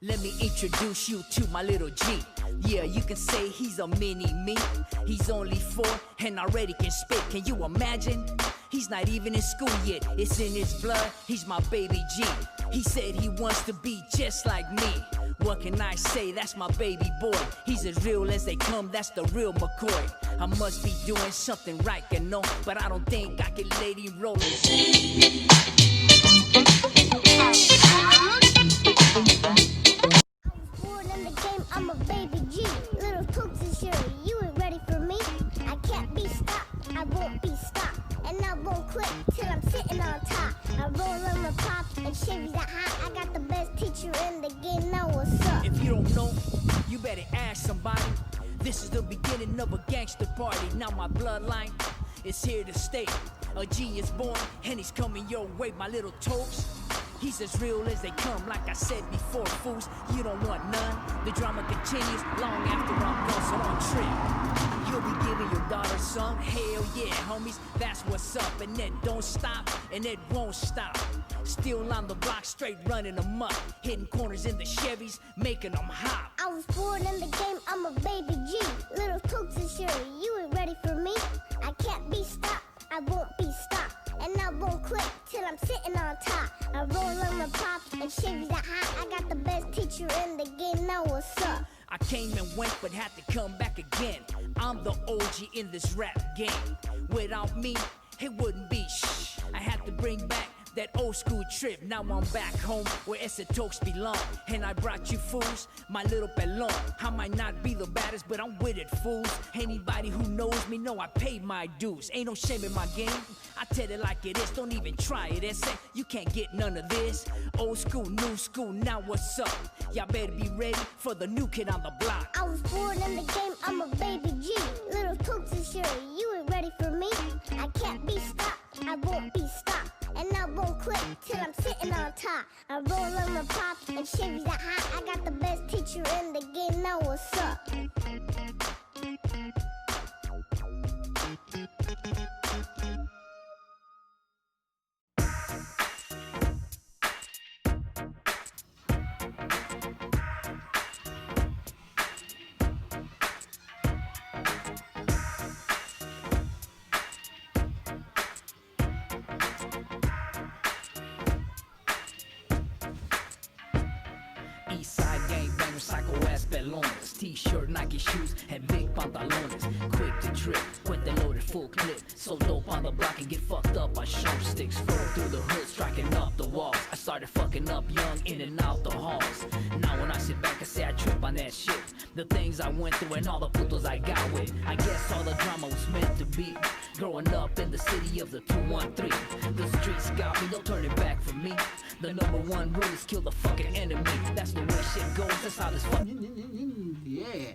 Let me introduce you to my little G. Yeah, you can say he's a mini me. He's only 4 and already can spit. Can you imagine? He's not even in school yet. It's in his blood. He's my baby G. He said he wants to be just like me. What can I say? That's my baby boy. He's as real as they come. That's the real McCoy. I must be doing something right, you know, but I don't think I can lady roll it. I'm a baby G, little Toots and Sherry, you ain't ready for me. I can't be stopped, I won't be stopped, and I won't quit till I'm sitting on top. I roll on the pop and Chevy's that hot. I got the best teacher in the game, now what's up? If you don't know, you better ask somebody. This is the beginning of a gangster party. Now my bloodline is here to stay. A G is born and he's coming your way, my little Toots. He's as real as they come, like I said before, fools. You don't want none. The drama continues long after I'm gone, so on trip. You'll be giving your daughter some. Hell yeah, homies, that's what's up. And it don't stop, and it won't stop. Still on the block, straight running amok. Hitting corners in the Chevys, making them hop. I was born in the game, I'm a baby G. Little Toots and Sherry, you ain't ready for me. I can't be stopped, I won't be stopped. And I won't quit till I'm sitting on top. I roll on the pop and Chevy's that hot. I got the best teacher in the game, now what's up? I came and went but had to come back again. I'm the OG in this rap game. Without me, it wouldn't be shh. I had to bring back that old school trip. Now I'm back home where Essetokes belong. And I brought you fools, my little pelon. I might not be the baddest, but I'm with it, fools. Anybody who knows me know I paid my dues. Ain't no shame in my game. I tell it like it is, don't even try it. Essay, you can't get none of this. Old school, new school, now what's up? Y'all better be ready for the new kid on the block. I was born in the game, I'm a baby G. Little Toots and Sherry, you ain't ready for me. I can't be stopped, I won't be stopped. And I won't quit till I'm sitting on top. I roll on the pop and Chevy's that hot. I got the best teacher in the game, now what's up? Eastside gangbangers, psycho-ass pelones. T-shirt, Nike shoes, and big pantalones. Quick to trip, when they loaded full clip. So dope on the block and get fucked up on sharp sticks. Roll through the hood, striking up the walls. I started fucking up young, in and out the halls. Now when I sit back, I say I trip on that shit. The things I went through and all the putos I got with. I guess all the drama was meant to be. Growing up in the city of the 213. The streets got me, no turning back for me. The number one rule is kill the fucking enemy. That's the way shit goes, that's how this fucking... Yeah,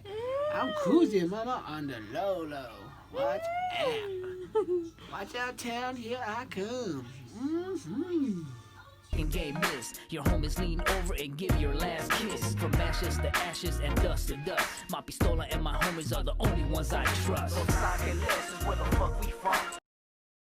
I'm cruising, mama, on the low. Watch out. Watch out, town, here I come. Game is your homies lean over and give your last kiss. From ashes to ashes and dust to dust. My pistola and my homies are the only ones I trust. Los Angeles is where the fuck we from.